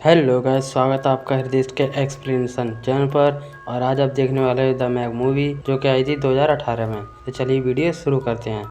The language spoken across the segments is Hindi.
हेलो गाइस, स्वागत है आपका हृदय के एक्सप्लेनेशन चैनल पर। और आज आप देखने वाले हैं द मैग मूवी, जो कि आई थी 2018 में। तो चलिए वीडियो शुरू करते हैं।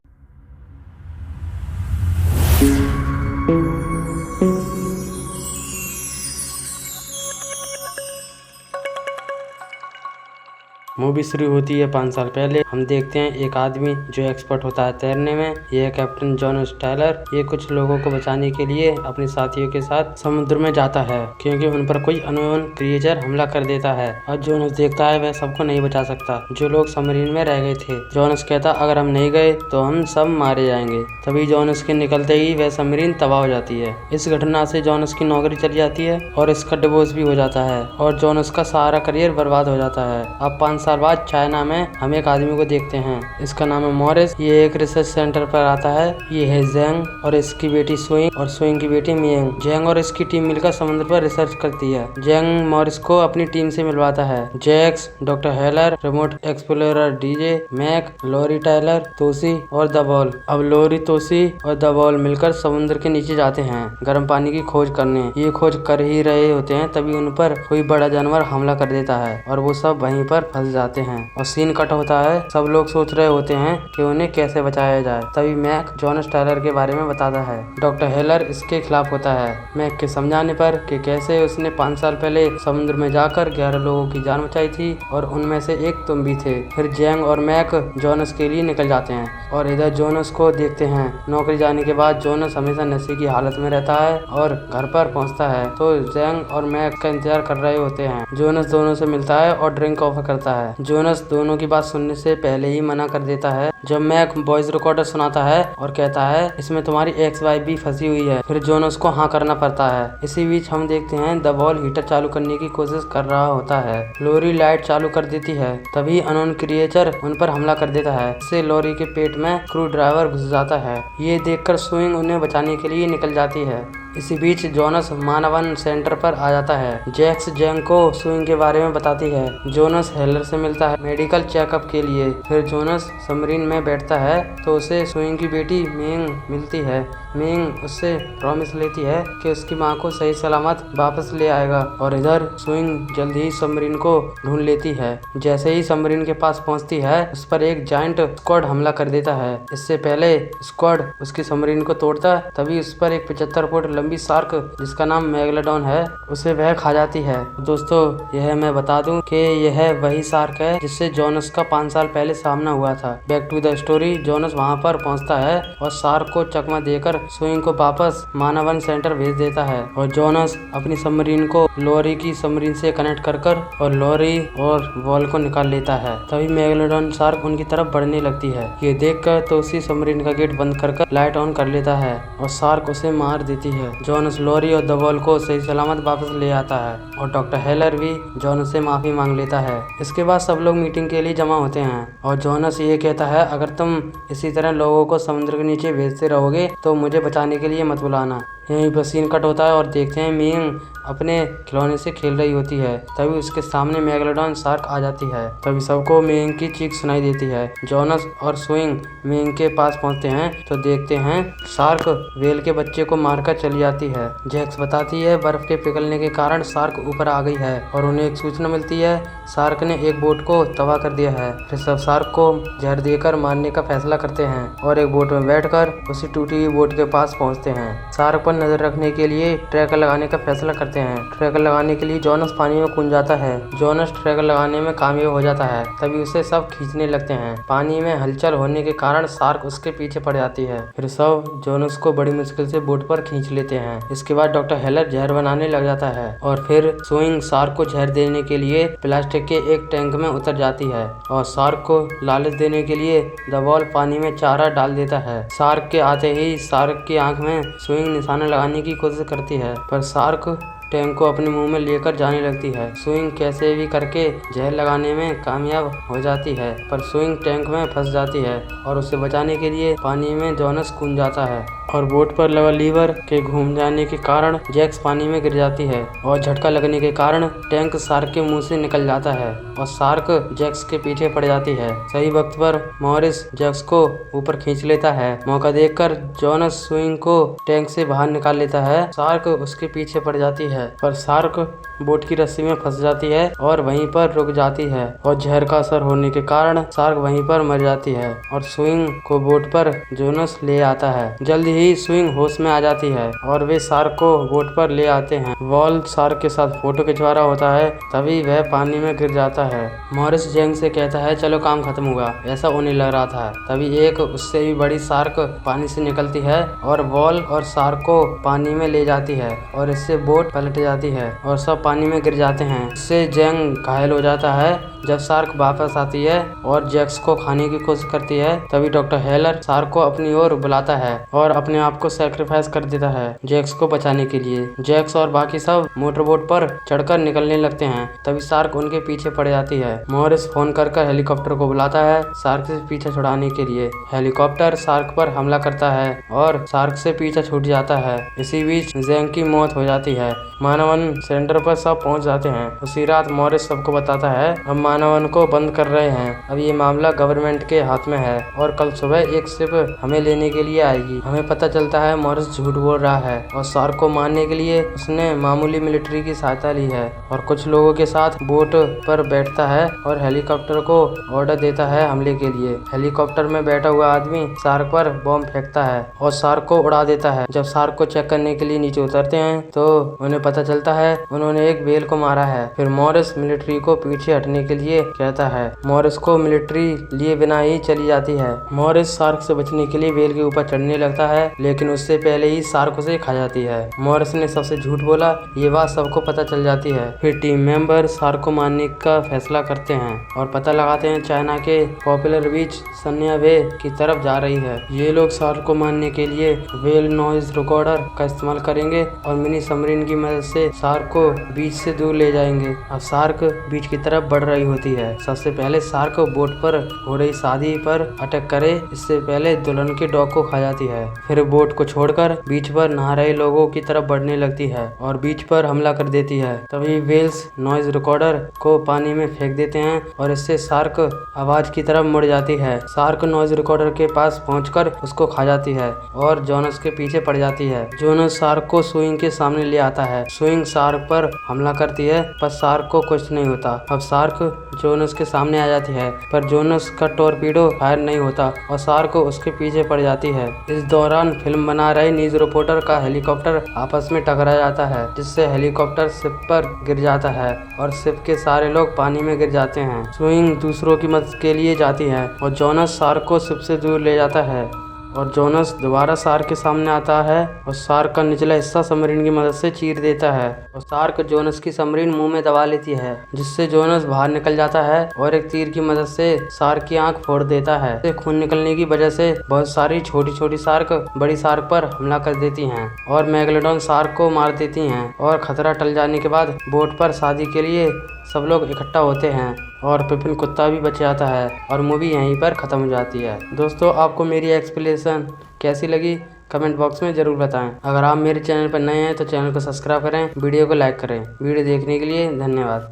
मूवी शुरू होती है 5 साल पहले। हम देखते हैं एक आदमी जो एक्सपर्ट होता है तैरने में। यह कैप्टन जॉनस टायलर। ये कुछ लोगों को बचाने के लिए अपने साथियों के साथ समुद्र में जाता है, क्योंकि उन पर कोई अननोन क्रिएचर हमला कर देता है। और जॉनस देखता है वह सबको नहीं बचा सकता जो लोग सबमरीन में रह गए थे। जॉनस कहता अगर हम नहीं गए तो हम सब मारे जाएंगे। तभी जॉनस के निकलते ही वह सबमरीन तबाह हो जाती है। इस घटना से जॉनस की नौकरी चली जाती है और इसका डिवोर्स भी हो जाता है और जॉनस का सारा करियर बर्बाद हो जाता है। अब 5 साल बाद चाइना में हम एक आदमी को देखते हैं। इसका नाम है मॉरिस। ये एक रिसर्च सेंटर पर आता है। ये है जेंग और इसकी बेटी सुइंग और सुइंग की बेटी मियांग। जेंग और इसकी टीम मिलकर समुद्र पर रिसर्च करती है। जेंग मॉरिस को अपनी टीम से मिलवाता है। Jax, doctor Heller, remote explorer DJ, Mac, Lori Tyler, तोसी और द बॉल। अब लोरी, तोसी और द बॉल मिलकर समुद्र के नीचे जाते हैं गर्म पानी की खोज करने। ये खोज कर ही रहे होते हैं तभी उन पर कोई बड़ा जानवर हमला कर देता है और वो सब वहीं पर फंस जाते हैं और सीन कट होता है। सब लोग सोच रहे होते हैं कि उन्हें कैसे बचाया जाए। तभी मैक जॉनस टायलर के बारे में बताता है। डॉक्टर हेलर इसके खिलाफ होता है मैक के समझाने पर कि कैसे उसने 5 साल पहले समुद्र में जाकर 11 लोगों की जान बचाई थी और उनमें से एक तुम भी थे। फिर जेंग और मैक जॉनस के लिए निकल जाते हैं और इधर जॉनस को देखते हैं। नौकरी जाने के बाद जॉनस हमेशा नशे की हालत में रहता है और घर पर पहुंचता है तो जेंग और मैक का इंतजार कर रहे होते हैं। जॉनस दोनों से मिलता है और ड्रिंक ऑफर करता है। जॉनस दोनों की बात सुनने से पहले ही मना कर देता है। जब मैक वॉइस रिकॉर्डर सुनाता है और कहता है इसमें तुम्हारी एक्स वाइफ भी फंसी हुई है, फिर जॉनस को हाँ करना पड़ता है। इसी बीच हम देखते हैं द बॉल हीटर चालू करने की कोशिश कर रहा होता है। लोरी लाइट चालू कर देती है। तभी अननोन क्रिएचर उन पर हमला कर देता है। इससे लोरी के पेट में क्रू ड्राइवर घुस जाता है। ये देखकर सुइंग उन्हें बचाने के लिए निकल जाती है। इसी बीच जॉनस मानवन सेंटर पर आ जाता है। जैक्स जेंग को सुइंग के बारे में बताती है। जॉनस हेलर से मिलता है मेडिकल चेकअप के लिए। फिर जॉनस सबमरीन में बैठता है तो उसे सुइंग की बेटी मिंग मिलती है। मिंग उससे प्रॉमिस लेती है कि उसकी मां को सही सलामत वापस ले आएगा और इधर सुइंग जल्द ही सबमरीन को ढूंढ लेती है। जैसे ही सबमरीन के पास पहुंचती है उस पर एक जायंट स्क्वाड हमला कर देता है। इससे पहले स्क्वाड उसकी सबमरीन को तोड़ता तभी उस पर एक 75 फुट लंबी शार्क जिसका नाम मेगलोडॉन है उसे वह खा जाती है। दोस्तों, यह मैं बता दूं कि यह वही शार्क है जिससे जॉनस का 5 साल पहले सामना हुआ था। Back to the story. Jonas वहां पर पहुंचता है और शार्क को चकमा देकर सुइंग को वापस मानवन सेंटर भेज देता है और जॉनस अपनी सबमरीन को लोरी की सबमरीन से कनेक्ट कर और लोरी और बॉल को निकाल लेता है। तभी मेगलोडॉन शार्क उनकी तरफ बढ़ने लगती है। ये देखकर तो उसी सबमरीन का गेट बंद कर लाइट ऑन कर लेता है और शार्क उसे मार देती है। जॉनस लोरी और द बॉल को सही सलामत वापस ले आता है और डॉक्टर हेलर भी जॉनस से माफी मांग लेता है। इसके बाद सब लोग मीटिंग के लिए जमा होते हैं और जॉनस ये कहता है अगर तुम इसी तरह लोगों को समुद्र के नीचे भेजते रहोगे तो मुझे बचाने के लिए मत बुलाना। यहीं पर सीन कट होता है और देखते हैं मिंग अपने खिलौने से खेल रही होती है। तभी उसके सामने मेगलोडॉन शार्क आ जाती है। तभी सबको मिंग की चीख सुनाई देती है। जॉनस और सुइंग मिंग के पास पहुंचते हैं तो देखते हैं शार्क वेल के बच्चे को मारकर चली जाती है। जैक्स बताती है बर्फ के पिघलने के कारण शार्क ऊपर आ गई है और उन्हें एक सूचना मिलती है शार्क ने एक बोट को तबाह कर दिया है। फिर सब शार्क को जहर देकर मारने का फैसला करते हैं और एक बोट में बैठकर उसी टूटी हुई बोट के पास पहुंचते हैं। शार्क पर नजर रखने के लिए ट्रैकर लगाने का फैसला करते हैं। ट्रैकर लगाने के लिए जॉनस पानी में कूद जाता है। जॉनस ट्रैकर लगाने में कामयाब हो जाता है। तभी उसे सब खींचने लगते हैं। पानी में हलचल होने के कारण शार्क उसके पीछे पड़ जाती है। फिर सब जॉनस को बड़ी मुश्किल से बोट पर खींच लेते हैं। इसके बाद डॉक्टर हेलर जहर बनाने लग जाता है और फिर सुइंग शार्क को जहर देने के लिए प्लास्टिक के एक टैंक में उतर जाती है और शार्क को लालच देने के लिए द बॉल पानी में चारा डाल देता है। शार्क के आते ही शार्क की आंख में सुइंग निशाना लगाने की कोशिश करती है पर शार्क टैंक को अपने मुंह में लेकर जाने लगती है। सुइंग कैसे भी करके जहर लगाने में कामयाब हो जाती है पर सुइंग टैंक में फंस जाती है और उसे बचाने के लिए पानी में जॉनस कूद जाता है और बोट पर लगा लीवर के घूम जाने के कारण जैक्स पानी में गिर जाती है और झटका लगने के कारण टैंक शार्क के मुंह से निकल जाता है और शार्क जैक्स के पीछे पड़ जाती है। सही वक्त पर मॉरिस जैक्स को ऊपर खींच लेता है। मौका देखकर जोनस स्विंग को टैंक से बाहर निकाल लेता है। शार्क उसके पीछे पड़ जाती है पर शार्क बोट की रस्सी में फंस जाती है और वहीं पर रुक जाती है और जहर का असर होने के कारण शार्क वहीं पर मर जाती है और स्विंग को बोट पर जोनस ले आता है। जल्दी ही स्विंग होश में आ जाती है और वे शार्क को बोट पर ले आते हैं। वॉल शार्क के साथ फोटो खिंचवा रहा होता है, तभी वह पानी में गिर जाता है। मॉरिस जैंग से कहता है चलो काम खत्म हुआ, ऐसा उन्हें लग रहा था। तभी एक उससे भी बड़ी शार्क पानी से निकलती है और वॉल और शार्क को पानी में ले जाती है और इससे बोट पलट जाती है और सब पानी में गिर जाते हैं। इससे जैंग घायल हो जाता है। जब शार्क वापस आती है और जैक्स को खाने की कोशिश करती है, तभी डॉक्टर हेलर शार्क को अपनी ओर बुलाता है और अपने आप को सैक्रिफाइस कर देता है जैक्स को बचाने के लिए। जैक्स और बाकी सब मोटरबोट पर चढ़कर निकलने लगते हैं, तभी शार्क उनके पीछे पड़ जाती है। मॉरिस फोन कर हेलीकॉप्टर को बुलाता है शार्क से पीछा छुड़ाने के लिए। हेलीकॉप्टर शार्क पर हमला करता है और शार्क से पीछा छूट जाता है। इसी बीच जैंग की मौत हो जाती है। मानवन सिलेंडर पर सब पहुंच जाते हैं। उसी रात मॉरिस सबको बताता है हम मानवन को बंद कर रहे हैं, अब ये मामला गवर्नमेंट के हाथ में है और कल सुबह एक शिप हमें लेने के लिए आएगी। हमें पता चलता है मॉरिस झूठ बोल रहा है और शार्क को मारने के लिए उसने मामूली मिलिट्री की सहायता ली है और कुछ लोगों के साथ बोट पर बैठता है और हेलीकॉप्टर को ऑर्डर देता है हमले के लिए। हेलीकॉप्टर में बैठा हुआ आदमी शार्क पर बॉम्ब फेंकता है और शार्क को उड़ा देता है। जब शार्क को चेक करने के लिए नीचे उतरते हैं तो उन्हें पता चलता है उन्होंने एक व्हेल को मारा है। फिर मॉरिस मिलिट्री को पीछे हटने के लिए कहता है। मॉरिस को मिलिट्री लिए बिना ही चली जाती है। मॉरिस शार्क से बचने के लिए व्हेल के ऊपर चढ़ने लगता है, लेकिन उससे पहले ही शार्क उसे खा जाती है। मॉरिस ने सबसे झूठ बोला, ये बात सबको पता चल जाती है। फिर टीम मेंबर शार्क को मारने का फैसला करते हैं और पता लगाते हैं चाइना के पॉपुलर बीच सन्या वे की तरफ जा रही है। ये लोग शार्क को मारने के लिए व्हेल नॉइज रिकॉर्डर का इस्तेमाल करेंगे और मिनी सबमरीन की मदद से शार्क को बीच से दूर ले जाएंगे। अब शार्क बीच की तरफ बढ़ रही होती है। सबसे पहले शार्क बोट पर हो रही शादी पर अटैक करे, इससे पहले दुल्हन के डॉग को खा जाती है। फिर बोट को छोड़कर बीच पर नहा रहे लोगों की तरफ बढ़ने लगती है और बीच पर हमला कर देती है। तभी व्हेल्स नॉइज रिकॉर्डर को पानी में फेंक देते हैं और इससे शार्क आवाज की तरफ मुड़ जाती है। शार्क नॉइज रिकॉर्डर के पास पहुंचकर उसको खा जाती है और जोनस के पीछे पड़ जाती है। जोनस शार्क को स्विंग के सामने ले आता है। स्विंग शार्क पर हमला करती है पर शार्क को कुछ नहीं होता। अब शार्क जोनस के सामने आ जाती है पर जोनस का टॉर्पीडो फायर नहीं होता और शार्क उसके पीछे पड़ जाती है। इस दौरान फिल्म बना रहे न्यूज रिपोर्टर का हेलीकॉप्टर आपस में टकरा जाता है, जिससे हेलीकॉप्टर शिप पर गिर जाता है और शिप के सारे लोग पानी में गिर जाते हैं। स्विंग दूसरों की मदद के लिए जाती है और जोनस शार्क को शिप से दूर ले जाता है और जोनस दोबारा शार्क के सामने आता है और शार्क का निचला हिस्सा सबमरीन की मदद से चीर देता है और शार्क जोनस की सबमरीन मुंह में दबा लेती है, जिससे जोनस बाहर निकल जाता है और एक तीर की मदद से शार्क की आंख फोड़ देता है। इससे खून निकलने की वजह से बहुत सारी छोटी छोटी शार्क बड़ी शार्क पर हमला कर देती हैं और मेगलोडॉन शार्क को मार देती हैं और खतरा टल जाने के बाद बोट पर शादी के लिए सब लोग इकट्ठा होते हैं और पिपिन कुत्ता भी बच जाता है और मूवी यहीं पर ख़त्म हो जाती है। दोस्तों, आपको मेरी एक्सप्लेनेशन कैसी लगी कमेंट बॉक्स में ज़रूर बताएं। अगर आप मेरे चैनल पर नए हैं तो चैनल को सब्सक्राइब करें, वीडियो को लाइक करें। वीडियो देखने के लिए धन्यवाद।